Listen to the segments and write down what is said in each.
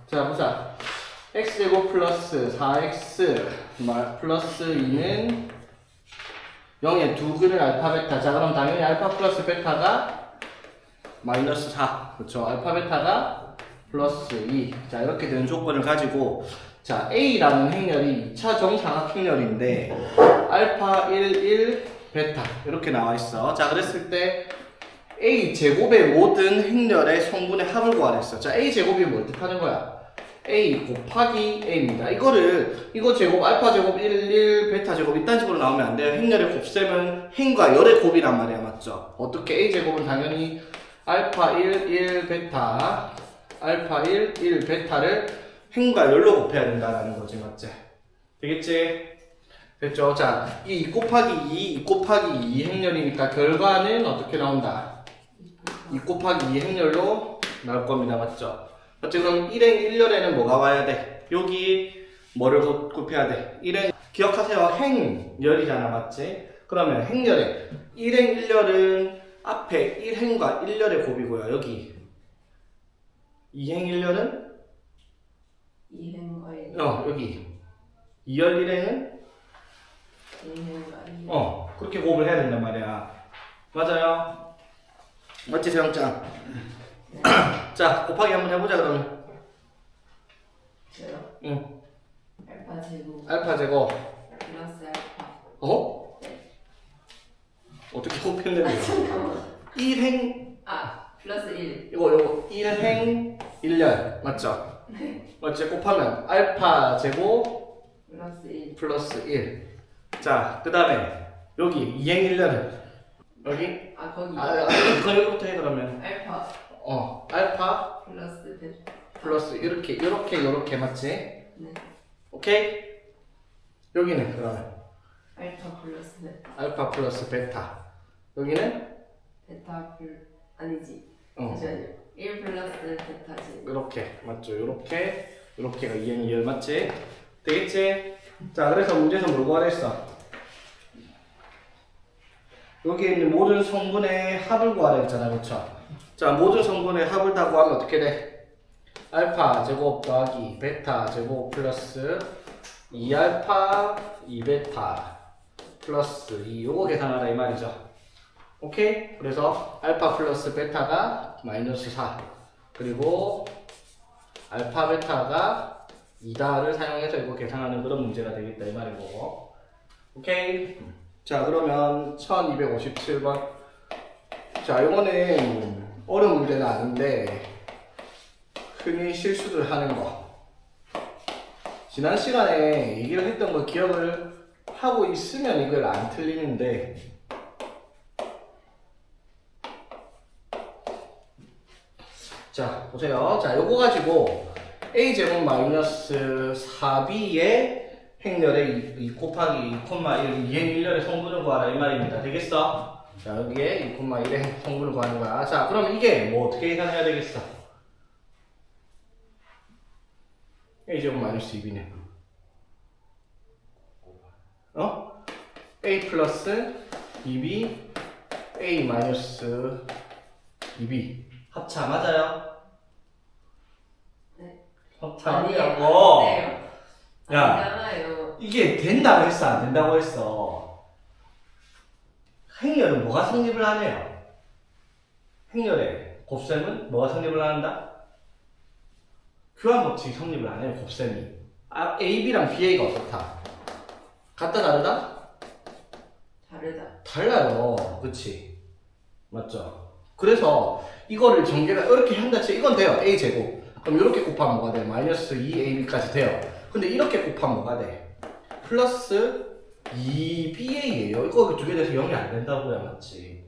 자, 보자. x제곱 플러스 4x 플러스 2는 0의 두 근의 알파 베타. 자, 그럼 당연히 알파 플러스 베타가 마이너스 4. 그렇죠. 알파 베타가 플러스 2. 자, 이렇게 되는 조건을 가지고 자, A라는 행렬이 2차 정사각 행렬인데 알파 1, 1, 베타 이렇게 나와 있어. 자, 그랬을 때 A 제곱의 모든 행렬의 성분의 합을 구하랬어. 자, A 제곱이 뭘 뜻하는 거야? A 곱하기 A입니다. 이거 제곱, 알파 제곱 1, 1, 베타 제곱 이딴 식으로 나오면 안 돼요. 행렬의 곱셈은 행과 열의 곱이란 말이야. 맞죠? 어떻게 A 제곱은 당연히 알파 1, 1, 베타 알파 1, 1, 베타를 행과 열로 곱해야 된다라는 거지. 맞지? 되겠지? 됐죠? 자, 이 2 곱하기 2 곱하기 2 행렬이니까 결과는 어떻게 나온다? 2 곱하기 2 행렬로 나올 겁니다. 맞죠? 맞지? 그럼 1행 1열에는 뭐가 와야 돼? 여기 뭐를 곱해야 돼? 1행 기억하세요. 행열이잖아. 맞지? 그러면 행열에 1행 1열은 앞에 1행과 1열의 곱이고요. 여기 2행 1열은 2행과 1. 여기 2열 1행은 2행과 1. 그렇게 곱을 해야 된단 말이야. 맞아요? 맞지, 세영짱? 네. 자, 곱하기 한번 해보자, 그러면. 저요? 응. 알파 제곱 알파 제곱. 플러스 알파. 네. 어떻게 곱했는데? 잠깐만. 1행, 플러스 1. 요거 1행 1열. 맞죠? 네. 맞지? 곱하면 알파 제곱 플러스 1. 플러스 1. 자, 그 다음에 여기 2행 1열은 여기? 거기. 여기부터 해, 그러면. 알파 알파 플러스 베타. 플러스 이렇게 맞지? 네. 오케이? 여기는 그러면 알파 플러스 베타. 알파 플러스 베타. 여기는 베타 아니지. 어. 잠시만요. 1 플러스 베타지. 이렇게 맞죠? 이렇게가 2행 2열 맞지? 되겠지? 자, 그래서 문제에서 뭘 구하랬어? 여기에 있는 모든 성분의 합을 구하라 했잖아, 그렇죠? 자, 모든 성분의 합을 다 구하면 어떻게 돼? 알파 제곱 더하기 베타 제곱 플러스 2알파 2베타 플러스 2 요거 계산하라 이 말이죠. 오케이? 그래서 알파 플러스 베타가 마이너스 4 그리고 알파 베타가 2다를 사용해서 이거 계산하는 그런 문제가 되겠다 이 말이고. 오케이? 자, 그러면 1257번. 자, 요거는 어려운 문제는 아닌데 흔히 실수를 하는 거. 지난 시간에 얘기를 했던 걸 기억을 하고 있으면 이걸 안 틀리는데 자, 보세요. 자, 요거 가지고 a제곱 마이너스 4b의 행렬의 2 곱하기 2, 1, 2행 1열의 성분을 구하라 이 말입니다. 되겠어? 자, 여기에 2, 1의 성분을 구하는 거야. 자, 그럼 이게 뭐 어떻게 계산해야 되겠어? a제곱 마이너스 2b네. a 플러스 2b a 마이너스 2b 합차 맞아요? 네. 합차하고 야, 아니잖아요. 이게 된다고 했어 안 된다고 했어? 행렬은 뭐가 성립을 하네요? 행렬의 곱셈은 뭐가 성립을 한다? 교환 법칙이 성립을 안 해요. 곱셈이 A, B랑 BA가 어떻다? 같다 다르다? 다르다. 달라요. 그치? 맞죠? 그래서 이거를 전개를 이렇게 한다 치 이건 돼요. A제곱 그럼 이렇게 곱하면 뭐가 돼? 마이너스 2AB까지 돼요. 근데 이렇게 곱하면 뭐가 돼? 플러스 2BA예요. 이거 두 개 돼서 0이 안 된다고요. 맞지?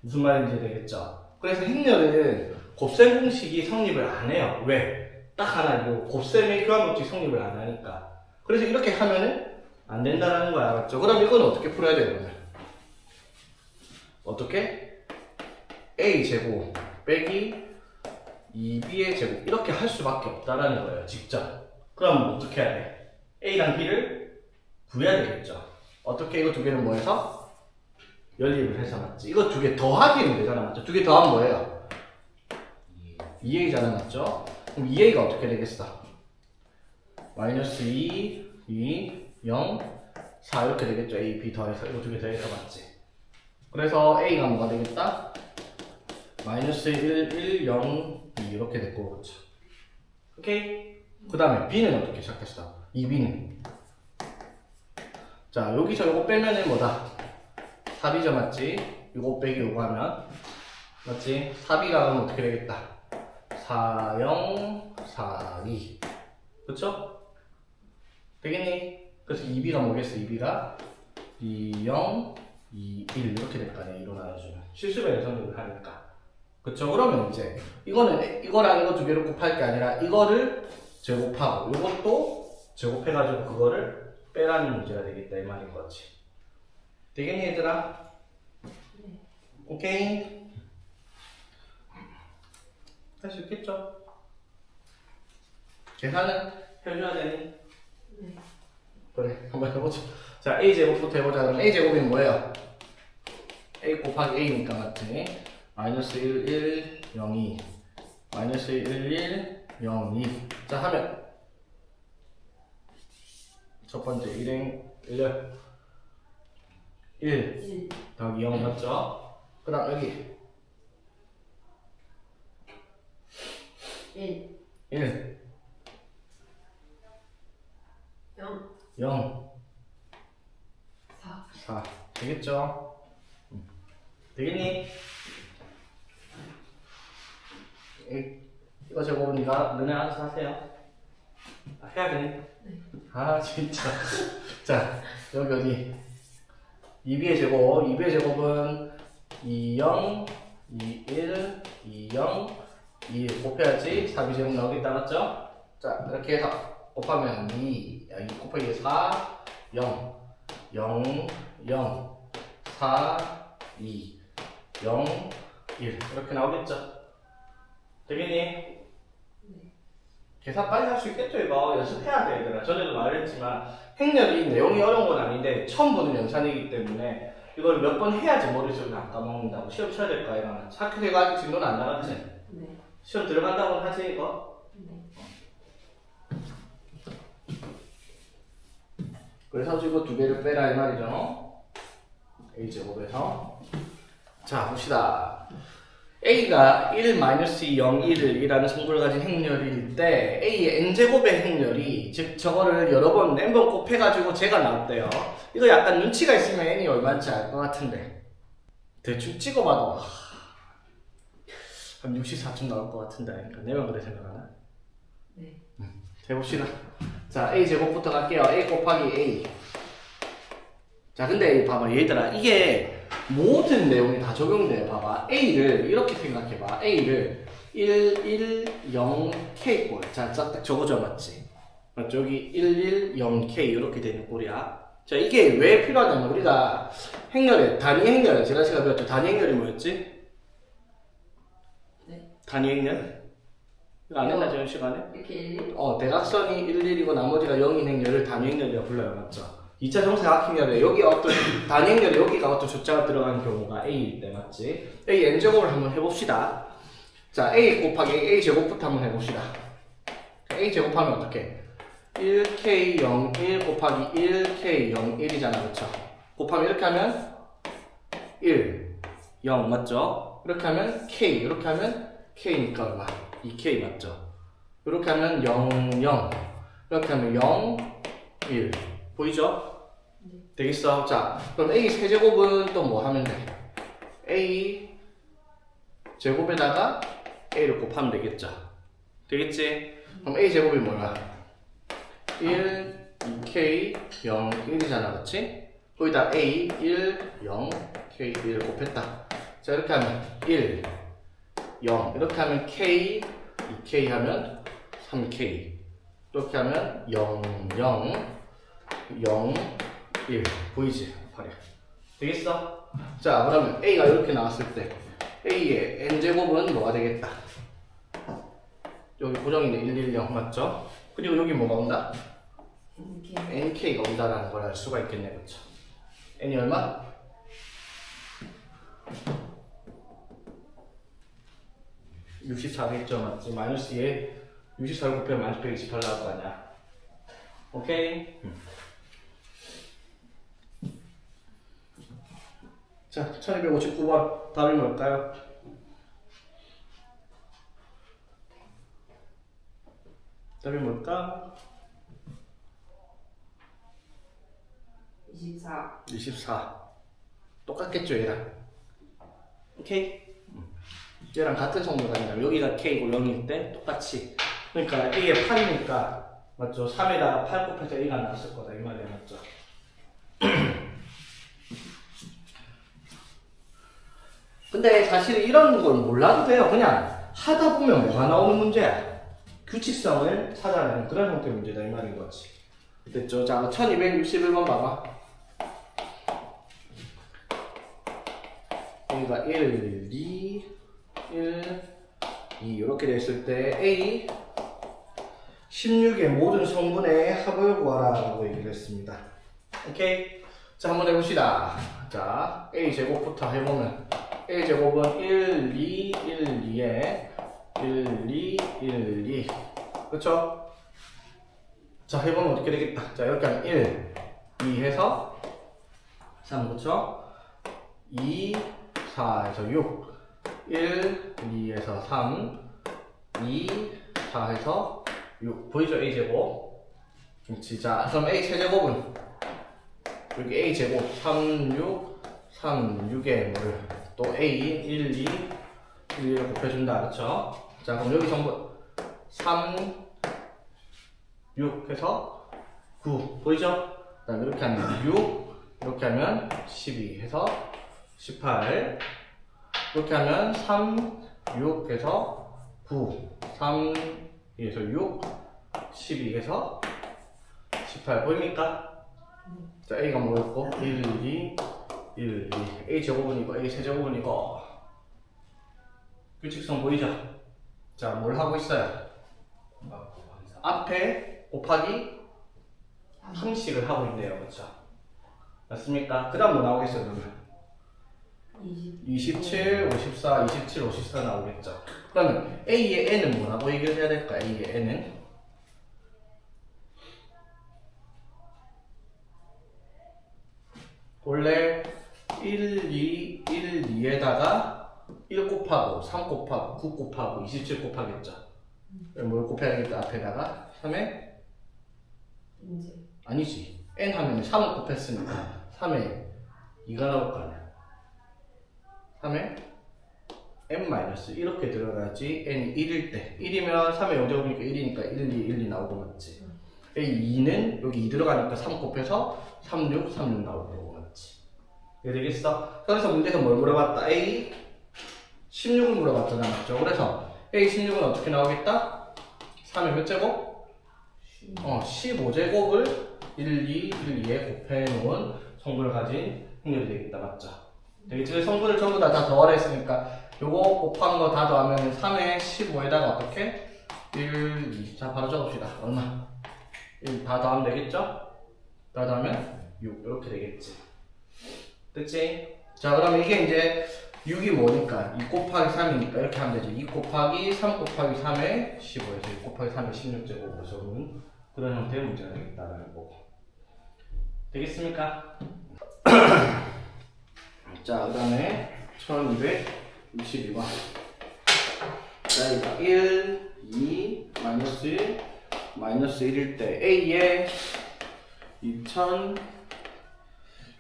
무슨 말인지 되겠죠? 그래서 행렬은 곱셈 공식이 성립을 안 해요. 왜? 딱 하나 이거 곱셈의 교환 법칙 성립을 안 하니까. 그래서 이렇게 하면은 안 된다는 거야. 맞죠? 그럼 이건 어떻게 풀어야 돼요? 그러면? 어떻게? A제곱 빼기 2B의 제곱 이렇게 할 수밖에 없다라는 거예요. 직접. 그럼 어떻게 해야 돼? A랑 B를 구해야 되겠죠. 어떻게 이거 두 개는 뭐 해서? 연립을 해서 맞지? 이거 두 개 더하기는 되잖아. 맞죠? 두 개 더하면 뭐예요? 2A잖아. 맞죠? 그럼 2a가 어떻게 되겠어? 마이너스 2, 0, 4 이렇게 되겠죠. a, b 더해서 이거 두 개 더해서 맞지? 그래서 a가 뭐가 되겠다? 마이너스 1, 0, 2 이렇게 됐고 그렇죠. 오케이? 그 다음에 b는 어떻게 시작했어? 2b는 자 여기서 요거 빼면은 뭐다? 4b죠 맞지? 요거 빼기 요거 하면 맞지? 4b가 그러면 어떻게 되겠다? 4, 0, 4, 2 그쵸? 되겠니? 그래서 2b가 뭐겠어? 2b가 2, 0, 2, 1 이렇게 될 거 아니야 2로 나눠주면 실수배열 성립을 하니까 그쵸? 그러면 이제 이거는 이거랑 이거 두 개를 곱할 게 아니라 이거를 제곱하고 이것도 제곱해가지고 그거를 빼라는 문제가 되겠다 이 말인 거지 되겠니 얘들아? 네. 오케이? 할 수 있겠죠? 계산은 해줘야 되니? 네. 그래 한번 해보자 자 a제곱부터 해보자 그럼 a제곱이 뭐예요? a 곱하기 a니까 맞지? 마이너스 1, 1, 0, 2 마이너스 1, 1, 0, 2 자 하면 첫 번째 1행 1을 1 더하기 0 맞죠? 그 다음 여기 1, 1 0, 0 4. 4 되겠죠? 되겠니? 이거 제곱은 너네 알아서 하세요 해야 되니? 네. 아 진짜 자 여기 어디 2b의 제곱 2b의 제곱은 2, 0, 2, 1, 2, 0, 2 곱해야지 4b 제곱 나오겠다 맞죠? 자 이렇게 해서 곱하면 2 곱하기 4 0 0 0 4 2 0 1 이렇게 나오겠죠? 되겠니? 네. 계산 빨리 할 수 있겠죠 이거 연습해야 돼 얘들아 전에도 말했지만 행렬이 내용이 어려운 건 아닌데 처음 보는 연산이기 때문에 이걸 몇 번 해야지 머릿속에 안 까먹는다고 시험 쳐야 될 거 아니야 학교 가가지고 진도는 안 나갔지? 네. 시험 들어간다고는 하지 이거? 네. 그래서 이거 두 개를 빼라 이 말이죠 a제곱에서 자 봅시다 a가 1, 0, 1을 이라는 성분을 가진 행렬일 때 a의 n제곱의 행렬이 즉 저거를 여러 번 n번 곱해가지고 제가 나왔대요 이거 약간 눈치가 있으면 n이 얼마인지 알 것 같은데 대충 찍어봐도 한 64쯤 나올 것 같은데 그러니까 내가 그래 생각하나? 네. 해봅시다 자 a제곱부터 갈게요 a 곱하기 a 자 근데 봐봐 얘들아 이게 모든 내용이 다 적용돼요 봐봐 a를 이렇게 생각해봐 a를 1, 1, 0, k 꼴 자 딱 적어줘 맞지? 맞죠? 여기 1, 1, 0, k 이렇게 되는 꼴이야 자 이게 왜 필요하냐면 우리가 행렬에 단위 행렬 지난 시간에 배웠죠 단위 행렬이 뭐였지? 네. 단위 행렬? 이거 안 했나 지난 시간에? 이렇게 1, 대각선이 1, 1이고 나머지가 0인 행렬을 단위 행렬이라고 불러요 맞죠? 2차 정사각행렬에 여기 어떤 단위 행렬에 여기가 어떤 숫자가 들어가는 경우가 a일 때 맞지? a n제곱을 한번 해봅시다 자 a 곱하기 a 제곱부터 한번 해봅시다 a 제곱하면 어떻게? 1k 0 1 곱하기 1k 0 1이잖아 그쵸? 곱하면 이렇게 하면 1 0 맞죠? 이렇게 하면 k 이렇게 하면 k니까 얼마? 2k 맞죠? 이렇게 하면 0 0 이렇게 하면 0 1 보이죠? 네. 되겠어? 자 그럼 a 세제곱은 또 뭐 하면 돼? a 제곱에다가 a를 곱하면 되겠죠? 되겠지? 그럼 a 제곱이 뭐야? 1, 2k, 0, 1이잖아 그치? 거기다 a, 1, 0, k, 1 곱했다 자 이렇게 하면 1, 0 이렇게 하면 k, 2k 하면 3k 이렇게 하면 0, 0, 0, 1 보이지? 팔이 되겠어? 자 그러면 a가 이렇게 나왔을 때 a의 n제곱은 뭐가 되겠다? 여기 고정인데 1, 1, 0 맞죠? 그리고 여기 뭐가 온다? 이렇게 nk가 온다라는 걸 알 수가 있겠네 그쵸? n이 얼마? 64겠죠 맞지? 마이너스 2에 64를 곱하면 마이너스 128 나올 거 아니야. 오케이? 자, 1259번 답이 뭘까요? 답이 뭘까? 24. 24. 똑같겠죠, 얘랑. 오케이? 얘랑 같은 성분이 아니라 여기가 K고 0일 때 똑같이. 그러니까 A에 8이니까 맞죠? 3에다가 8 곱해서 A가 나왔을 거다 이 말이야, 맞죠? 근데 사실 이런 걸 몰라도 돼요. 그냥 하다 보면 뭐가 나오는 문제야? 규칙성을 찾아내는 그런 형태의 문제다 이 말인 거지. 됐죠? 자, 1261번 봐봐. A가 1, 2, 1, 2 이렇게 됐을 때 A 16의 모든 성분의 합을 구하라 라고 얘기를 했습니다. 오케이? 자, 한번 해봅시다. 자, A제곱부터 해보면 A제곱은 1, 2, 1, 2에 1, 2, 1, 2 그쵸? 자, 해보면 어떻게 되겠다. 자, 이렇게 하면 1, 2 해서 3 그쵸? 2, 4에서 6 1, 2에서 3 2, 4에서 6 보이죠? A제곱 그렇지. 자, 그럼 A 세제곱은 여기 A제곱 3, 6 3, 6에 뭐를 또 A 1, 2 1을 곱해준다 그쵸? 자, 그럼 여기 전부 3, 6 해서 9 보이죠? 그 다음에 이렇게 하면 6 이렇게 하면 12 해서 18 이렇게 하면 3, 6 해서 9 3, 2에서 6 12 해서 18 보입니까? 자, A가 뭐였고? 1, 2 1, 2 A 제곱은 이거 A 세제곱은 이거 규칙성 보이죠? 자, 뭘 하고 있어요? 앞에 곱하기 3씩을 하고 있네요. 그렇죠? 맞습니까? 그 다음 뭐 나오겠어요? 그러면 27, 54, 27, 54 나오겠죠? 그러면 A의 N은 뭐라고 얘기를 해야 될까? A의 N은 원래 1, 2, 1, 2에다가 1 곱하고 3 곱하고 9 곱하고 27 곱하겠죠? 뭘 곱해야겠다 앞에다가 3에 인제. 아니지 N 하면 3을 곱했으니까 3에 2가 나올 거 아니야 3에 n- 이렇게 들어가야지 n이 1일 때 1이면 3의 0제곱이니까 1이니까 1, 2, 1, 2 나오고 맞지? A2는 여기 2 들어가니까 3 곱해서 3, 6, 3, 6 나오고 맞지? 이해 되겠어? 그래서 문제에서 뭘 물어봤다? A 16을 물어봤잖아 맞죠? 그래서 A 16은 어떻게 나오겠다? 3의 몇 제곱? 15제곱을 1, 2, 1, 2에 곱해놓은 성분을 가진 확률이 되겠다 맞죠? 되겠지? 성분을 전부 다 더하라 했으니까 요거 곱한 거 다 더하면 3에 15에다가 어떻게? 1, 2 자 바로 적읍시다 얼마? 1 다 더하면 되겠죠? 다 더하면 6 이렇게 되겠지 됐지? 자 그러면 이게 이제 6이 뭐니까 2 곱하기 3이니까 이렇게 하면 되지 2 곱하기 3 곱하기 3에 15에서 6 곱하기 3에 16제곱으로 적은 그런 형태의 문제가 되겠다라는 거고 되겠습니까? 자 그 다음에 1262번 자 이거 1, 2, 마이너스 1, 마이너스 1일 때 A의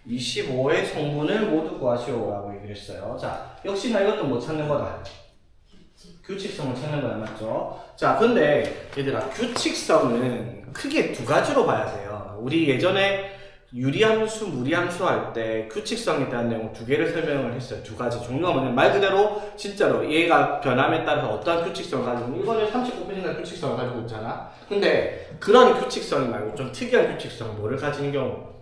2025의 성분을 모두 구하시오 라고 얘기를 했어요. 자 역시나 이것도 못 찾는 거다. 규칙성을 찾는 거야 맞죠? 자 근데 얘들아 규칙성은 크게 두 가지로 봐야 돼요. 우리 예전에 유리함수, 무리함수 할 때 규칙성에 대한 내용 두 개를 설명을 했어요. 두 가지 종류가 뭐냐면 말 그대로 진짜로 얘가 변함에 따라서 어떠한 규칙성을 가지고 있는 이거는 30 곱해진다는 규칙성을 가지고 있잖아. 근데 그런 규칙성이 말고 좀 특이한 규칙성 뭐를 가지는 경우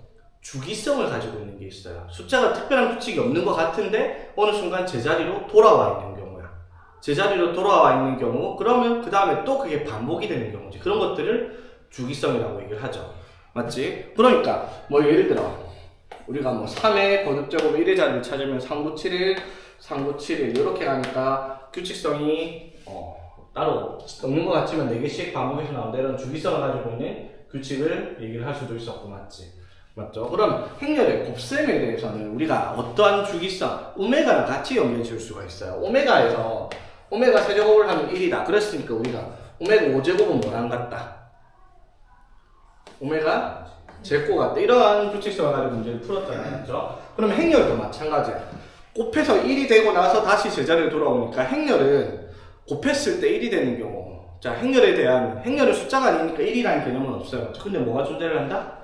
주기성을 가지고 있는 게 있어요. 숫자가 특별한 규칙이 없는 것 같은데 어느 순간 제자리로 돌아와 있는 경우야. 제자리로 돌아와 있는 경우 그러면 그 다음에 또 그게 반복이 되는 경우지. 그런 것들을 주기성이라고 얘기를 하죠. 맞지? 그러니까 뭐 예를 들어 우리가 뭐 3의 거듭제곱 1의 자리를 찾으면 3, 9, 7, 1 3, 9, 7, 1 이렇게 가니까 규칙성이 따로 없는 것 같지만 4개씩 과목에서 나온 이런 주기성을 가지고 있는 규칙을 얘기를 할 수도 있었고, 맞죠? 그럼 행렬의 곱셈에 대해서는 우리가 어떠한 주기성, 오메가랑 같이 연결해 줄 수가 있어요. 오메가에서 오메가 세제곱을 하면 1이다. 그랬으니까 우리가 오메가 5제곱은 뭐랑 같다? 오메가 제곱 같다. 이러한 규칙성을 가지고 문제를 풀었잖아요. 그렇죠? 그럼 행렬도 마찬가지야. 곱해서 1이 되고 나서 다시 제자리로 돌아오니까 행렬은 곱했을 때 1이 되는 경우. 자, 행렬은 숫자가 아니니까 1이라는 개념은 없어요. 근데 뭐가 존재를 한다?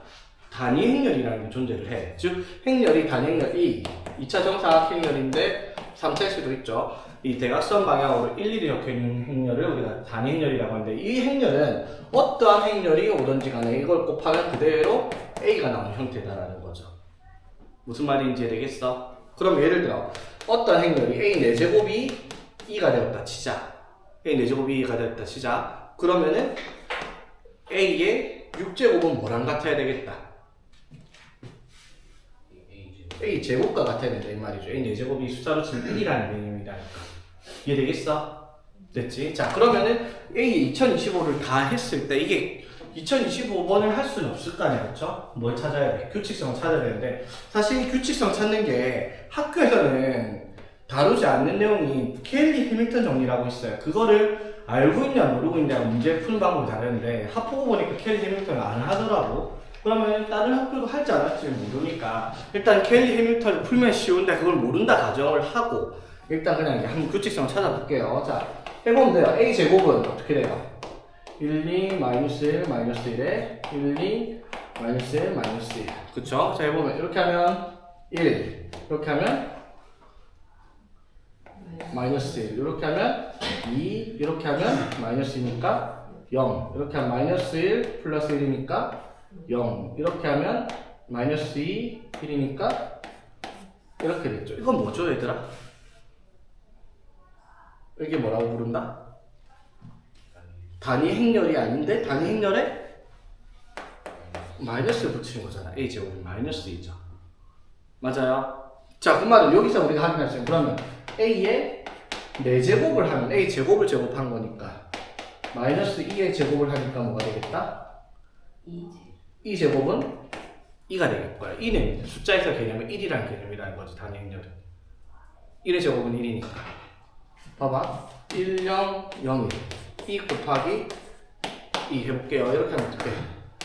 단위 행렬이라는 게 존재를 해. 즉, 행렬이 단위 행렬 2차 정사각 행렬인데 3차일 수도 있죠. 이 대각선 방향으로 일일이 적혀있는 행렬을 우리가 단위 행렬이라고 하는데, 이 행렬은 어떠한 행렬이 오든지 간에 이걸 곱하면 그대로 A가 나오는 형태다라는 거죠. 무슨 말인지 이해되겠어? 그럼 예를 들어 어떤 행렬이 A 4제곱이 2가 되었다 치자. A 4제곱이 2가 되었다 치자. 그러면은 A의 6제곱은 뭐랑 같아야 되겠다? A 제곱과 같아야 된다 이 말이죠. A 4제곱이 숫자로 치면 1이라는 개념이라니까. 이해되겠어? 됐지? 자, 그러면은 A 2025를 다 했을 때 이게 2025번을 할 수는 없을 거 아니야, 그렇죠? 뭘 찾아야 돼? 규칙성을 찾아야 되는데, 사실 이 규칙성 찾는 게 학교에서는 다루지 않는 내용이 켈리 해밀턴 정리라고 있어요. 그거를 알고 있냐 모르고 있냐 문제 푸는 방법이 다른데, 학부고 보니까 켈리 해밀턴을 안 하더라고. 그러면 다른 학교도 할지 안 할지 모르니까 일단 켈리 해밀턴을 풀면 쉬운데 그걸 모른다 가정을 하고 일단 그냥 이렇게 한번 규칙성을 찾아볼게요. 자, 해보면 돼요. A 제곱은 어떻게 돼요? 1, 2, 마이너스 1, 마이너스 1에 1, 2, 마이너스 1, 마이너스 1. 그쵸? 자, 해보면 이렇게 하면 1, 이렇게 하면 마이너스 1, 이렇게 하면 2, 이렇게 하면 마이너스 2니까 0, 이렇게 하면 마이너스 1 플러스 1이니까 0, 이렇게 하면 마이너스 2, 1이니까 이렇게 됐죠. 이건 뭐죠, 얘들아? 이게 뭐라고 부른다? 단위 행렬이 아닌데 단위 행렬에 마이너스를 붙이는 거잖아. A 제곱이 마이너스 2죠. 맞아요? 자, 그 말은 여기서 우리가 확인했어요. 그러면 A의 4제곱을 하면 A 제곱을 제곱한 거니까 마이너스 2의 제곱을 하니까 뭐가 되겠다? 2 제곱은 2가 되겠고요. 2는 숫자에서 개념은 1이라는 개념이라는 거지, 단위 행렬은. 1의 제곱은 1이니까. 봐봐. 1, 0, 0, 2 곱하기 2 해볼게요. 이렇게 하면 어떡해?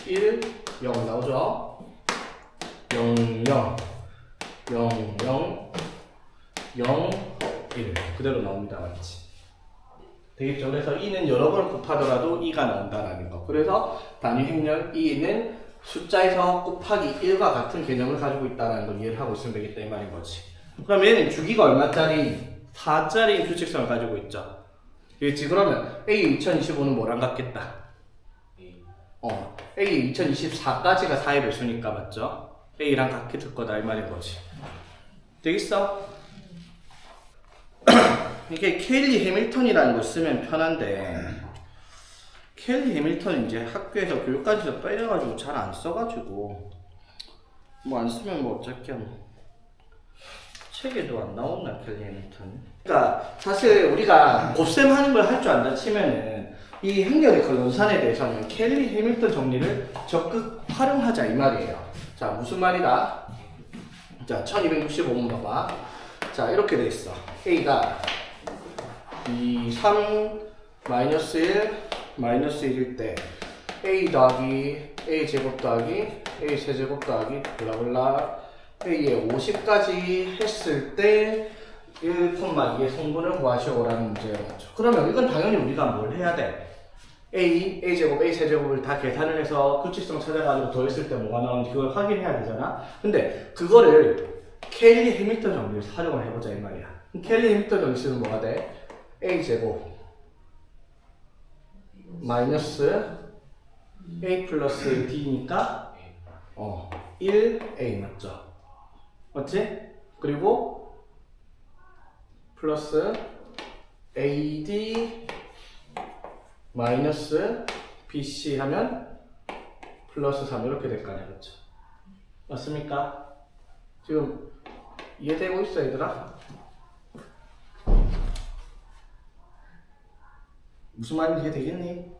1, 0 나오죠? 0, 0, 0, 0, 0, 1 그대로 나옵니다. 맞지? 되겠죠? 그래서 2는 여러 번 곱하더라도 2가 나온다라는 거. 그래서 단위 행렬 2는 숫자에서 곱하기 1과 같은 개념을 가지고 있다는 걸 이해를 하고 있으면 되겠다 이 말인 거지. 그럼 얘는 주기가 얼마짜리? 4짜리 규칙성을 가지고 있죠. 그렇지? 그러면 A 2025는 뭐랑 같겠다? A 2024까지가 4의 배수니까 맞죠? A랑 같게 될 거다 이 말인 거지. 되겠어? 이게 켈리 해밀턴이라는 걸 쓰면 편한데 켈리 해밀턴 이제 학교에서 교육과정에서 빼려가지고 잘 안 써가지고 뭐 안 쓰면 뭐 어쩔게요. 책에도 안 나오나 켈리 해밀턴. 그러니까 사실 우리가 곱셈하는 걸 할 줄 안다 치면은 이 행렬의 근원산에 대해서는 켈리 해밀턴 정리를 적극 활용하자 이 말이에요. 자, 무슨 말이다? 자, 1265번 봐봐. 자, 이렇게 돼 있어. A가 2, 3, 마이너스 1, 마이너스 1일 때 A 더하기 A 제곱 더하기 A 세제곱 더하기 블라블라 A에 50까지 했을 때 1,2의 성분을 구하시오라는 문제예요. 그러면 이건 당연히 우리가 뭘 해야 돼? A 제곱, A 세제곱을 다 계산을 해서 규칙성 찾아가지고 더했을 때 뭐가 나오는지 그걸 확인해야 되잖아. 근데 그거를 켈리 해밀턴 정리를 활용을 해보자 이 말이야. 켈리 해밀턴 정리는 뭐가 돼? A 제곱 마이너스 A 플러스 D니까 1A 맞죠? 맞지? 그리고 플러스 AD 마이너스 BC 하면 플러스 3 이렇게 될 거 아니야, 그렇죠? 맞습니까? 지금 이해되고 있어 얘들아? 무슨 말인지 이해되겠니?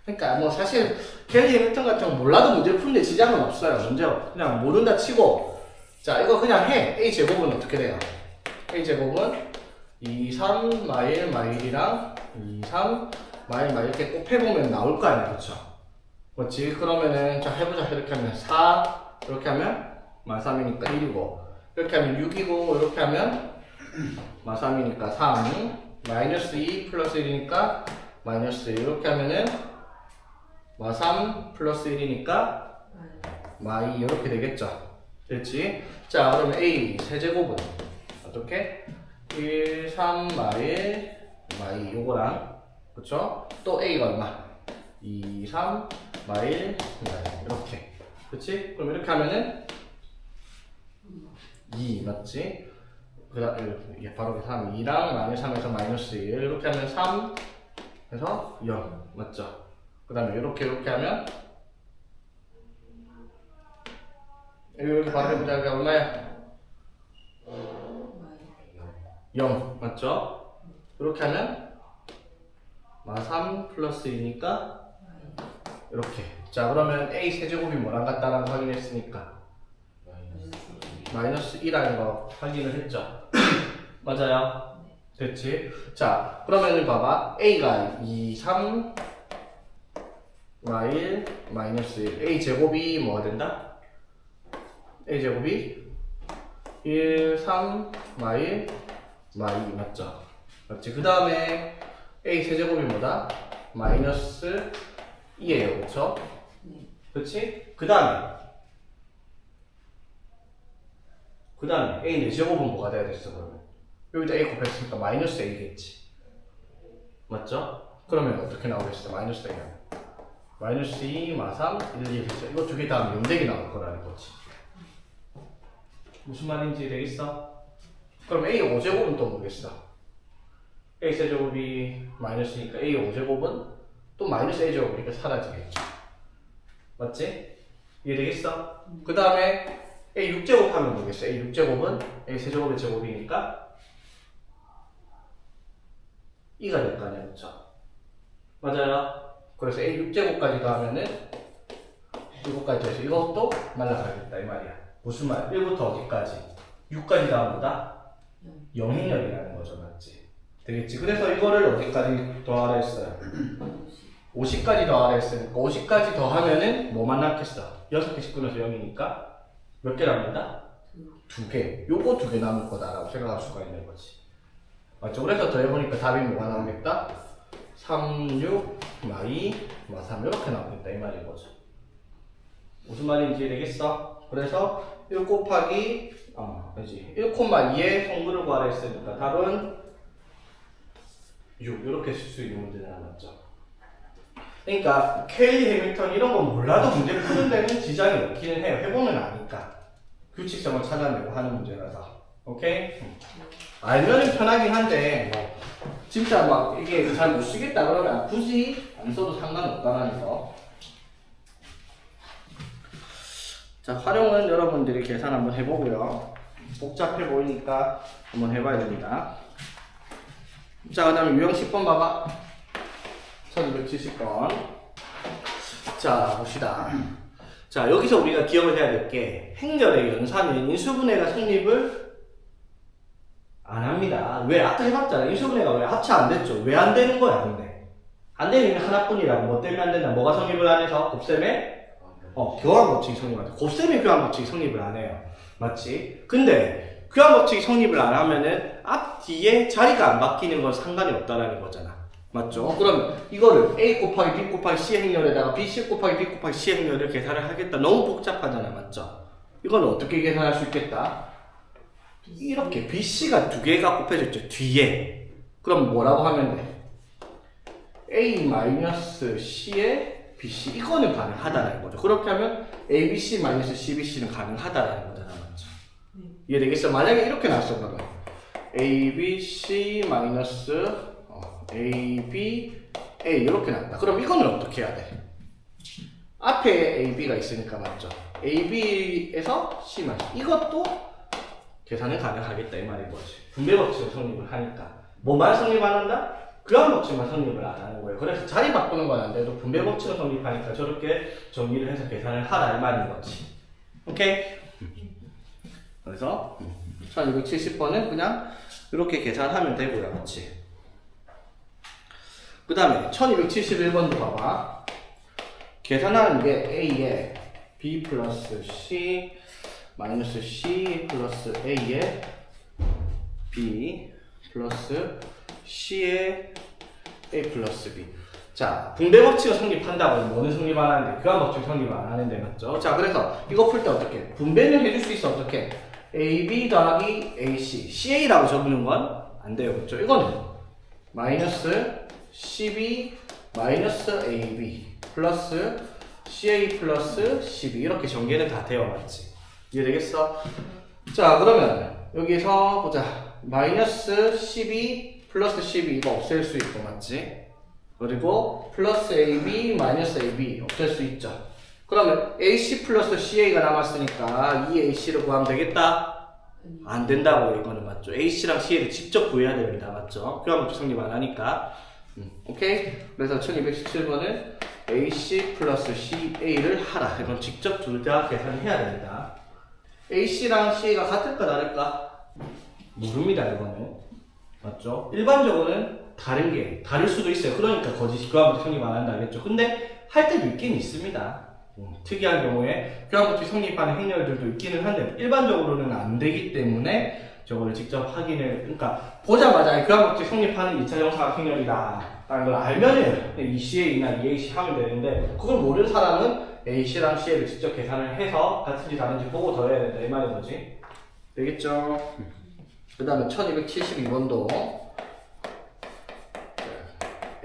그러니까 뭐 사실 켈리 해밀턴 같은 거 몰라도 문제 푸는데 지장은 없어요. 문제 그냥 모른다 치고 자 이거 그냥 해. A 제곱은 어떻게 돼요? A 제곱은 2, 3 마일이랑 2, 3 마일 이렇게 곱해보면 나올 거 아니야, 그쵸? 그렇지? 그러면은 자 해보자. 이렇게 하면 4 이렇게 하면 마3이니까 1이고 이렇게 하면 6이고 이렇게 하면 마3이니까 3 마이너스 2 플러스 1이니까 마이너스 1 이렇게 하면은 마3 플러스 1이니까 마2 이렇게 되겠죠? 됐지? 자 그러면 A 세제곱은 어떻게? 1, 3 마이 요거랑 그쵸? 또 A가 얼마? 2, 3 마이 이렇게 그치? 그럼 이렇게 하면은 2 맞지? 그 다음 이게 바로 3 2랑 마이너스 3에서 마이너스 1 이렇게 하면 3 해서 0 맞죠? 그 다음에 이렇게 하면 이렇게 바로 해보자. 이게 얼마야? 0 맞죠? 이렇게 하면 마3 플러스 2니까 이렇게 자 그러면 A 세제곱이 뭐랑 같다라는 거 확인했으니까 마이너스 2라는 거 확인을 했죠? 맞아요? 됐지? 자 그러면은 봐봐 A가 2, 3 마일 마이너스 1 A 제곱이 뭐가 된다? A 제곱이 1, 3 마일 마이 맞죠? 맞지? 그 다음에 A 세제곱이 뭐다? 마이너스 2예요 그쵸? 그치? 그 다음에 A 4제곱은 뭐가 돼야 됐어 그러면? 여기다 A 곱했으니까 마이너스 A겠지 맞죠? 그러면 어떻게 나오겠어? 마이너스 A가 마이너스 2, 마3, 1, 2 됐죠? 이거 두 개 다 하면 0대기 나올 거라는 거지 무슨 말인지 되겠어? 그럼 A 5제곱은 또 뭐겠어? A 세제곱이 마이너스니까 A 5제곱은 또 마이너스 A제곱이니까 사라지겠죠 맞지? 이해되겠어? 그 다음에 A 6제곱 하면 뭐겠어? A 6제곱은 A 세제곱의 제곱이니까 2가 될 거 아니야 그쵸? 맞아요? 그래서 A 6제곱까지 더하면은 이거까지 해서 이것도 날라가겠다 이 말이야 무슨 말? 1부터 어디까지? 6까지 더하보다 0행렬이라는 거죠 맞지? 되겠지? 그래서 이거를 어디까지 더하라 했어요? 50까지 더하라 했으니까 50까지 더하면은 뭐만 남겠어? 6개씩 끊어서 0이니까 몇 개 남는다? 2개 요거 2개 남을 거다라고 생각할 수가 있는 거지 맞죠? 그래서 더해보니까 답이 뭐가 나오겠다? 3, 6, 마2, 마3 이렇게 나오겠다 이 말인 거죠 무슨 말인지 되겠어? 그래서 1 곱하기 그지 1,2의 성분을 구하라 했으니까 답은 6 이렇게 쓸 수 있는 문제는 맞죠? 그러니까 켈리 해밀턴 이런 거 몰라도 문제 푸는 데는 지장이 없기는 해요 해보면 아니까 규칙성을 찾아내고 하는 문제라서 오케이? 알면은 편하긴 한데 뭐 진짜 막 이게 잘 못 쓰겠다 그러면 굳이 안 써도 상관없다는 거. 자 활용은 여러분들이 계산 한번 해보고요. 복잡해 보이니까 한번 해봐야 됩니다. 자 그 다음에 유형 10번 봐봐. 1270번. 자 봅시다. 자 여기서 우리가 기억을 해야 될 게 행렬의 연산은 인수분해가 성립을 안 합니다. 왜? 아까 해봤잖아. 인수분해가 왜 합쳐 안 됐죠? 왜 안 되는 거야 근데? 안 되는 게 하나뿐이라고. 뭐 때문에 안 된다? 뭐가 성립을 안 해서? 곱셈에? 교환법칙이 성립을 안 해. 곱셈이 교환법칙이 성립을 안 해요. 맞지? 근데 교환법칙이 성립을 안 하면은 앞 뒤에 자리가 안 바뀌는 건 상관이 없다라는 거잖아. 맞죠? 그러면 이거를 A 곱하기 B 곱하기 C 행렬에다가 B, C 곱하기 B 곱하기 C 행렬을 계산을 하겠다. 너무 복잡하잖아. 맞죠? 이건 어떻게 계산할 수 있겠다? 이렇게 BC가 두 개가 곱해졌죠. 뒤에. 그럼 뭐라고 하면 돼? A-C에 BC. 이거는 가능하다라는 거죠. 그렇게 하면 ABC-CBC는 가능하다라는 거잖아. 맞죠? 이해되겠어? 만약에 이렇게 나왔어. 그러면 ABC- AB, A 이렇게 나왔다. 그럼 이거는 어떻게 해야 돼? 앞에 AB가 있으니까 맞죠? AB에서 C만 이것도 계산은 가능하겠다 이 말인 거지. 분배법칙을 성립을 하니까 뭐만 성립 안 한다? 그한 법칙만 성립을 안 하는 거예요. 그래서 자리 바꾸는 건 안 돼도 분배 법칙을 성립하니까 저렇게 정리를 해서 계산을 하라 이 말인 거지. 오케이? 그래서 1270번은 그냥 이렇게 계산하면 되고요. 맞지? 그 다음에 1271번도 봐봐. 계산하는 게 A에 B 플러스 C 마이너스 C 플러스 A에 B 플러스 C에 A 플러스 B. 자, 분배 법칙을 성립한다고 뭐는 성립 안 하는데 교환 법칙 성립 안 하는데 맞죠? 자, 그래서 이거 풀 때 어떻게? 분배는 해줄 수 있어. 어떻게? AB 더하기 AC CA라고 적는 건 안 돼요. 그렇죠? 이거는 마이너스 CB 마이너스 AB 플러스 CA 플러스 CB 이렇게 전개는 다 돼요. 맞지? 이해되겠어? 자, 그러면 여기서 보자. 마이너스 CB 플러스 CB 이거 없앨 수 있고 맞지? 그리고 플러스 AB 마이너스 AB 없앨 수 있죠. 그러면 AC 플러스 CA가 남았으니까 이 AC를 구하면 되겠다? 안 된다고 이거는 맞죠? AC랑 CA를 직접 구해야 됩니다. 맞죠? 교환법칙 성립 안 하니까. 오케이? 그래서 1217번은 AC 플러스 CA를 하라. 이건 직접 둘 다 계산해야 됩니다. AC랑 CA가 같을까 다를까? 모릅니다. 이거는. 맞죠? 일반적으로는 다를 수도 있어요. 그러니까 거짓 교환법칙 성립 안 한다 알겠죠? 근데 할 때도 있긴 있습니다. 특이한 경우에 교환법칙 성립하는 행렬들도 있기는 한데 일반적으로는 안 되기 때문에 저거를 직접 확인을 그러니까 보자마자 교환법칙 성립하는 2차 정사각 행렬이다 라는 걸 알면은 이 CA나 이 AC 하면 되는데 그걸 모르는 사람은 AC랑 CA를 직접 계산을 해서 같은지 다른지 보고 더해야 된다 이 말인 거지. 되겠죠? 그 다음에 1272번도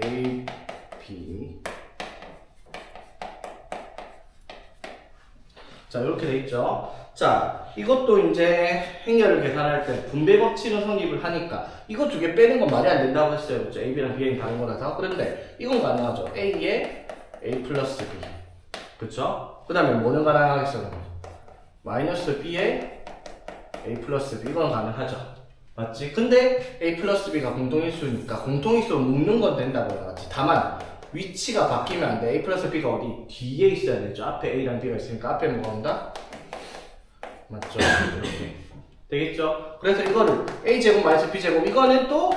A, B 자 이렇게 돼 있죠. 자 이것도 이제 행렬을 계산할 때 분배 법칙은 성립을 하니까 이거 두 개 빼는 건 말이 안 된다고 했어요. 그렇죠? AB랑 B랑 다른 거라서. 그런데 이건 가능하죠. A에 A 플러스 B 그쵸? 그 다음에 뭐는 가능하겠어요? 마이너스 B에 A 플러스 B 이건 가능하죠. 맞지? 근데 A 플러스 B가 공통인수니까 공통인수로 묶는 건 된다고 해놨지. 다만 위치가 바뀌면 안 돼. A 플러스 B가 어디? 뒤에 있어야 되죠. 앞에 A랑 B가 있으니까 앞에 뭐가 온다? 맞죠? 이렇게 되겠죠? 그래서 이거를 A제곱 마이너스 B제곱 이거는 또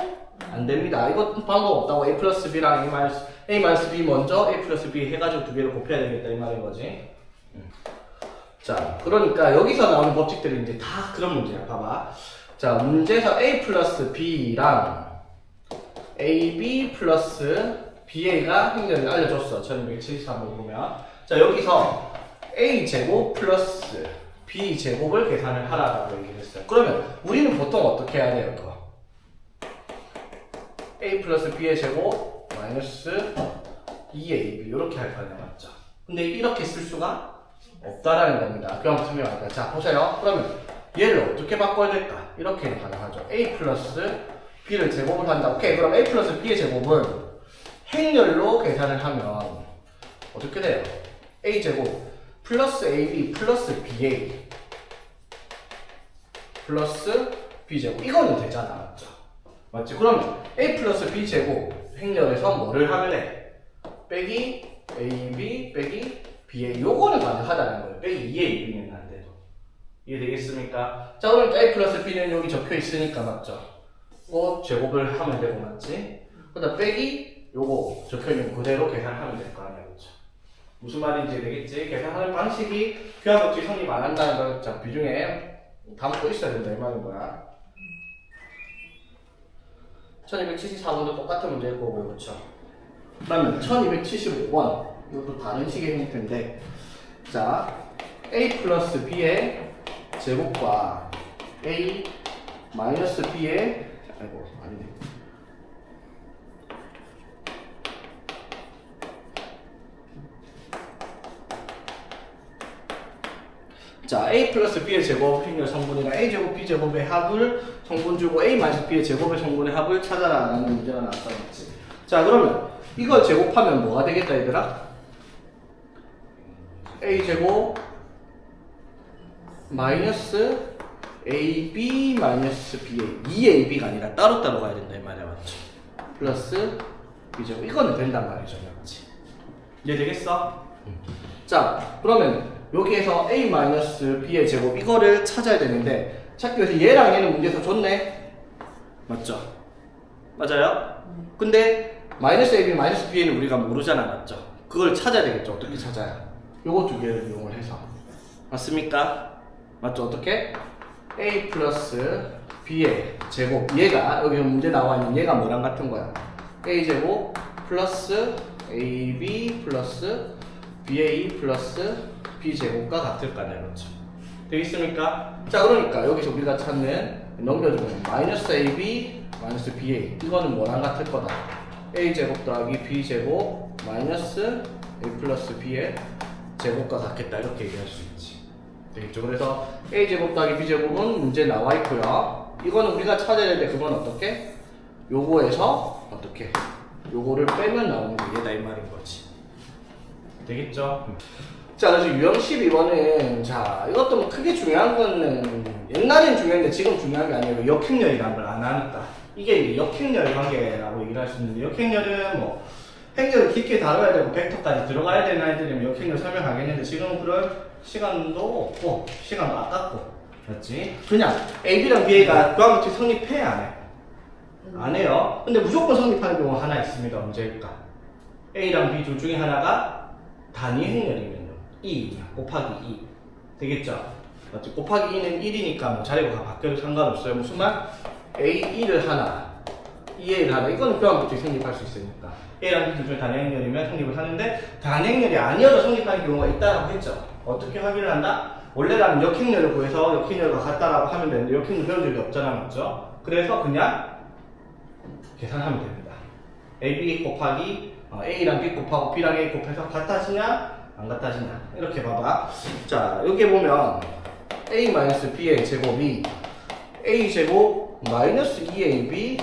안 됩니다. 이거 방법 없다고. A 플러스 B랑 A 마이너스 B 먼저 A 플러스 B 해가지고 두 개를 곱해야 되겠다 이 말인 거지. 자 그러니까 여기서 나오는 법칙들이 이제 다 그런 문제야. 봐봐. 자 문제에서 A 플러스 B랑 AB 플러스 BA가 행렬을 알려줬어. 1273번 보면. 자, 여기서 A제곱 플러스 B제곱을 계산을 하라고 얘기를 했어요. 그러면 우리는 보통 어떻게 해야 돼요, 이거? A 플러스 B의 제곱 마이너스 2AB 이렇게 할 거 아니야, 맞죠? 근데 이렇게 쓸 수가 없다라는 겁니다. 그럼 설명할까요? 자, 보세요. 그러면 얘를 어떻게 바꿔야 될까? 이렇게 가능하죠. A 플러스 B를 제곱을 한다. 오케이, 그럼 A 플러스 B의 제곱을 행렬로 계산을 하면 어떻게 돼요? A제곱 플러스 AB 플러스 BA 플러스 B제곱 이거는 되잖아. 맞죠? 맞지? 그러면 A 플러스 B제곱 행렬에서 뭐를 하면 해? 빼기 AB 빼기 BA 요거는 가능하다는 거예요. 빼기 2AB는 안 돼도. 이해되겠습니까? 자 그럼 A 플러스 B는 여기 적혀 있으니까 맞죠? 제곱을 하면 되고 맞지? 그다음 빼기 요거 적혀있는 그대로 계산하면 될 거 아니야. 그쵸? 무슨 말인지 되겠지? 계산하는 방식이 교환법칙 성립 안 한다는 걸 자, 비중에 담고 있어야 된다 이 말인 거야. 1274번도 똑같은 문제일 거고요. 그쵸? 그러면 1275번 이것도 다른 식의 형태인데 자 A 플러스 B의 제곱과 A 마이너스 B의 아이고 아니네. 자, A 플러스 B의 제곱 행렬 성분이랑 A제곱 B제곱의 합을 성분 주고 A 마이너스 B의 제곱의 성분의 합을 찾아라라는 문제가 나왔었지. 자, 그러면 이걸 제곱하면 뭐가 되겠다 얘들아? A제곱 마이너스 AB 마이너스 BA 2AB가 아니라 따로따로 가야 된다 이 말이야. 맞죠? 플러스 B제곱. 이거는 된단 말이죠. 맞지? 이해되겠어? 자, 그러면 여기에서 A-B의 제곱 이거를 찾아야 되는데 찾기 위해서 얘랑 얘는 문제에서 줬네? 맞죠? 맞아요? 근데 마이너스 AB, 마이너스 B는 우리가 모르잖아. 맞죠? 그걸 찾아야 되겠죠. 어떻게 찾아야? 요거 두 개를 이용을 해서 맞습니까? 맞죠? 어떻게? A 플러스 B의 제곱 얘가 여기 문제 나와 있는 얘가 뭐랑 같은 거야? A 제곱 플러스 AB 플러스 BA 플러스 B 제곱과 같을까냐 그렇죠? 되겠습니까? 자 그러니까 여기서 우리가 찾는 넘겨주면 마이너스 AB 마이너스 BA 이거는 뭐랑 같을 거다? A 제곱 더하기 B 제곱 마이너스 A 플러스 B의 제곱과 같겠다 이렇게 얘기할 수 있지. 되겠죠? 그래서 A 제곱 더하기 B 제곱은 문제 나와 있고요. 이거는 우리가 찾아야 되는데 그건 어떻게? 요거에서 어떻게? 요거를 빼면 나오는 게 얘다 이 말인 거지. 되겠죠? 자, 그래서 유형 12번은 자 이것도 뭐 크게 중요한 거는 옛날엔 중요했는데 지금 중요한 게 아니고 역행렬이라는 걸 안 하니까 이게 이제 역행렬 관계라고 얘기를 할 수 있는데 역행렬은 뭐 행렬을 깊게 다뤄야 되고 벡터까지 들어가야 되는 아이들이면 역행렬 설명하겠는데 지금은 그럴 시간도 없고 시간도 아깝고 맞지? 그냥 AB랑 BA가 조합법칙 성립해 안 해? 안 해요. 근데 무조건 성립하는 경우가 하나 있습니다. 언제일까? A랑 B 둘 중에 하나가 단위 행렬이면요 2 곱하기 2 되겠죠? 맞지? 곱하기 2는 1이니까 뭐 자리가 바뀌어도 상관없어요. 무슨 말? A1을 하나 2A를 하나 이거는 교환법칙 성립할 수 있으니까 A랑 B 둘 중에 단위 행렬이면 성립을 하는데 단위 행렬이 아니어도 성립하는 경우가 있다고 했죠. 어떻게 확인을 한다? 원래라면 역행렬을 구해서 역행렬과 같다라고 하면 되는데 역행렬 배운 적이 없잖아 맞죠? 그래서 그냥 계산하면 됩니다. AB 곱하기 A랑 B 곱하고 B랑 A 곱해서 같아지냐 안 같아지냐 이렇게 봐봐. 자 여기 보면 A-B의 제곱이 A제곱 마이너스 2AB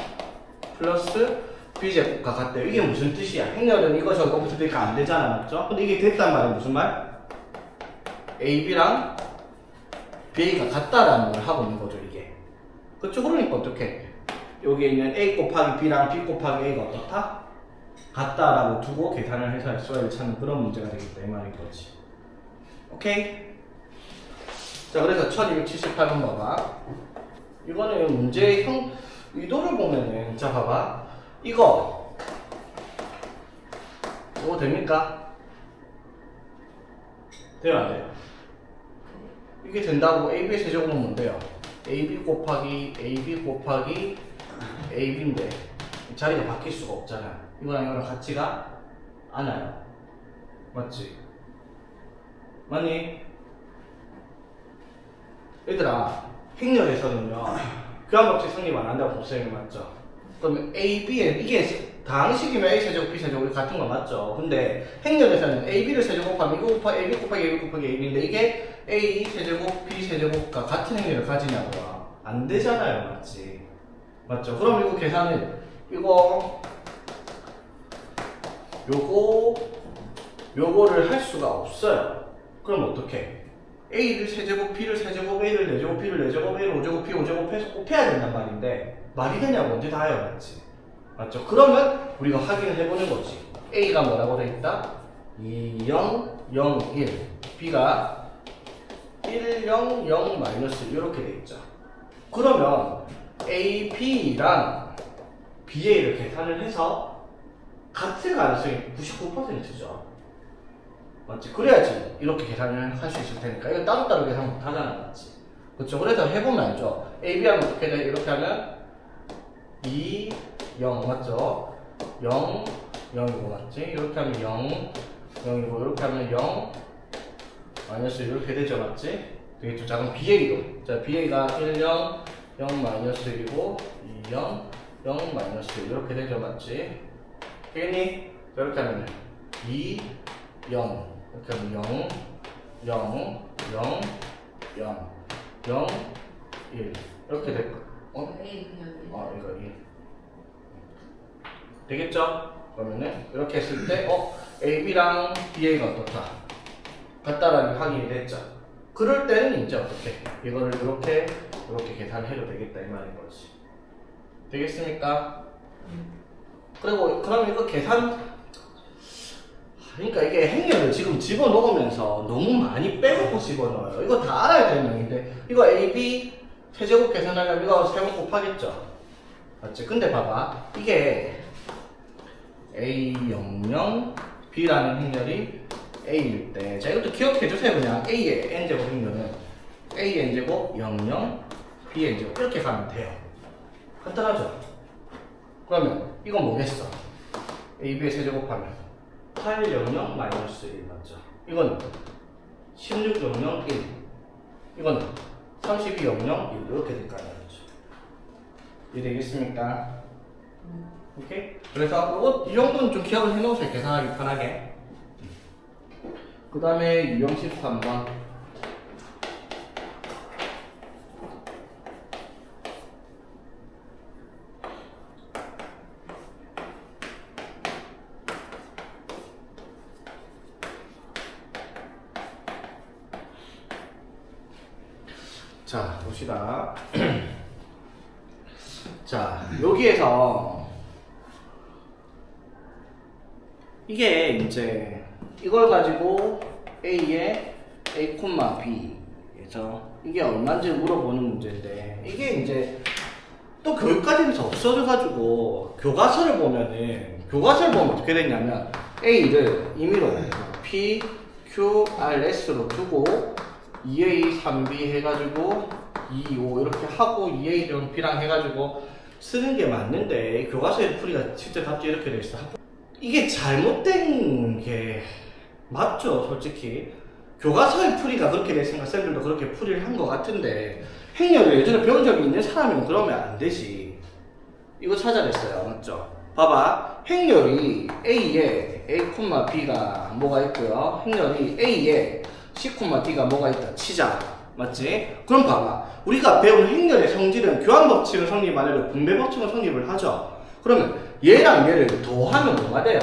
플러스 B제곱과 같대요. 이게 무슨 뜻이야? 행렬은 이거 저거 붙으니까 안 되잖아 맞죠? 근데 이게 됐단 말이야 무슨 말? AB랑 BA가 같다라는 걸 하고 있는 거죠 이게. 그렇죠? 그러니까 어떻게? 여기에 있는 A 곱하기 B랑 B 곱하기 A가 어떻다? 같다라고 두고 계산을 해서 xy를 찾는 그런 문제가 되겠다 이 말인 거지. 오케이? 자 그래서 1278번 봐봐. 이거는 문제의 의도를 보면은 자 봐봐 이거 됩니까? 돼요 안 돼요? 이게 된다고 AB의 세제곱은 뭔데요? AB 곱하기 AB 곱하기 AB인데 자리가 바뀔 수가 없잖아. 이거랑 이거랑 같지가 않아요. 맞지? 맞니? 얘들아 행렬에서는요 교환법칙 성립 안 한다고 법쌤이 맞죠? 그러면 AB에 이게 다항식이면 A 세제곱 B 세제곱이 같은 거 맞죠? 근데 행렬에서는 AB를 세제곱하면 이거 곱하기 AB 곱하기 AB 곱하기 AB인데 이게 A 세제곱 B 세제곱과 같은 행렬을 가지냐고요? 안 되잖아요 맞지? 맞죠? 그럼 이거 계산을 요거를 할 수가 없어요. 그럼 어떻게? A를 세제곱, B를 세제곱, A를 4제곱, B를 4제곱, A를 5제곱, B 5제곱 해서 곱해야 된단 말인데 말이 되냐고 언제 다 해요 맞지? 맞죠? 그러면 우리가 확인을 해보는 거지. A가 뭐라고 돼 있다? 2, 0, 0, 1 B가 1, 0, 0, 마이너스 이렇게 돼 있죠. 그러면 A, B랑 BA를 계산을 해서 같을 가능성이 99%죠. 맞지? 그래야지 이렇게 계산을 할 수 있을 테니까 이거 따로따로 계산 못 하잖아 맞지? 그렇죠? 그래서 해보면 알죠? A, B 하면 어떻게 돼? 이렇게 하면 2, 0 맞죠? 0, 0이고 맞지? 이렇게 하면 0, 0이고 이렇게 하면 0 마이너스 이렇게 되죠 맞지? 되겠죠? 자 그럼 BA도 자 BA가 1, 0, 0 마이너스 1이고 2, 0, 0 마이너스 1 이렇게 되죠 맞지? 되겠니? 이렇게 하면 2, 0 이렇게 하면 0, 0, 0, 0, 0, 1 이렇게 될 거. A 그냥 이거 1 되겠죠? 그러면은 이렇게 했을 때 AB랑 BA가 어떻다? 같다라는 확인이 됐죠? 그럴 때는 이제 어떻게? 이거를 이렇게 계산해도 되겠다 이 말인 거지. 되겠습니까? 그리고 그러면 이거 계산, 그러니까 이게 행렬을 지금 집어넣으면서 너무 많이 빼놓고 집어넣어요. 이거 다 알아야 되는 얘기인데, 이거 AB 세제곱 계산하려면 이거 3번 곱하겠죠. 맞지? 근데 봐봐, 이게 A00 B라는 행렬이 A일 때, 자 이것도 기억해주세요. 그냥 A의 N제곱 행렬은 A N제곱 00 B N제곱 이렇게 가면 돼요. 간단하죠? 그러면 이건 뭐겠어? AB의 세제곱하면 800 마이너스 1 맞죠? 이거는 1600 1, 이거는 3200 1 이렇게 될 거 아니야. 이해되겠습니까? 오케이? 그래서 이거 이 정도는 좀 기억을 해놓으세요. 계산하기 편하게. 그 다음에 유형 13번. 자, 봅시다. 자, 여기에서 이게 이제 이걸 가지고 A에 A, B에서 이게 얼마인지 물어보는 문제인데, 이게 이제 또 교육과정에서 없어져가지고 교과서를 보면은, 교과서를 보면 어떻게 되냐면 A를 임의로 P, Q, R, S로 두고 2A, 3B 해가지고 2, 5 이렇게 하고 2A랑 B랑 해가지고 쓰는 게 맞는데, 교과서의 풀이가 실제 답지 이렇게 돼 있어. 이게 잘못된 게 맞죠, 솔직히. 교과서의 풀이가 그렇게 됐으니까 쌤들도 그렇게 풀이를 한 것 같은데, 행렬을 예전에 배운 적이 있는 사람이면 그러면 안 되지. 이거 찾아냈어요, 맞죠? 봐봐, 행렬이 A에 A, B가 뭐가 있고요, 행렬이 A에 C, D가 뭐가 있다 치자, 맞지? 그럼 봐봐, 우리가 배운 행렬의 성질은 교환법칙은 성립 안 해도 분배법칙은 성립을 하죠. 그러면 얘랑 얘를 더하면 뭐가 돼요?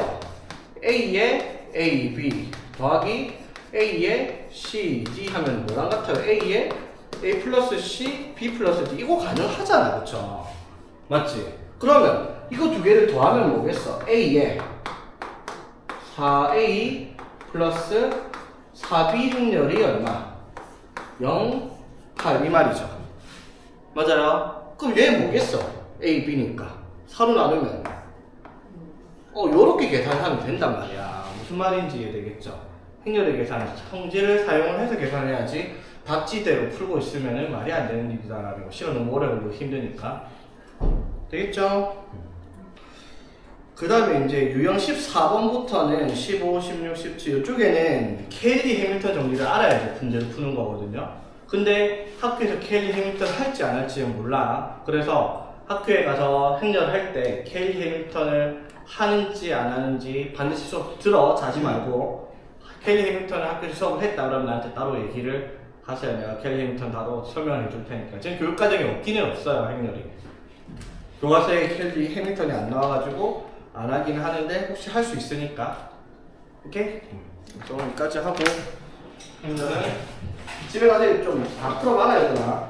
A에 AB 더하기 A에 CD 하면 뭐랑 같아요? A에 A 플러스 C, B 플러스 D. 이거 가능하잖아, 그쵸? 맞지? 그러면 이거 두 개를 더하면 뭐겠어? A에 4A 플러스 4B 행렬이 얼마? 0, 8 이 말이죠. 맞아요? 그럼 얘 뭐겠어? A, B니까 4로 나누면 요렇게 계산하면 된단 말이야. 무슨 말인지 이해되겠죠? 행렬의 계산, 성질을 사용을 해서 계산해야지 답지대로 풀고 있으면 말이 안 되는 일이다라는 거. 시간 너무 오래 걸리고 힘드니까. 되겠죠? 그 다음에 이제 유형 14번부터는 15, 16, 17 이쪽에는 켈리 해밀턴 정리를 알아야지 문제를 푸는 거거든요. 근데 학교에서 켈리 해밀턴 할지 안 할지는 몰라. 그래서 학교에 가서 행렬할 때 켈리 해밀턴을 하는지 안 하는지 반드시 수업 들어, 자지 말고. 켈리 해밀턴을 학교에서 수업을 했다 그러면 나한테 따로 얘기를 하세요. 내가 켈리 해밀턴 따로 설명을 해줄 테니까. 지금 교육과정에 없기는 없어요, 행렬이. 교과서에 켈리 해밀턴이 안 나와가지고 안 하긴 하는데 혹시 할 수 있으니까. 오케이? 그럼 여기까지 하고 행렬은 집에 가서 좀 다 풀어봐라 얘들아.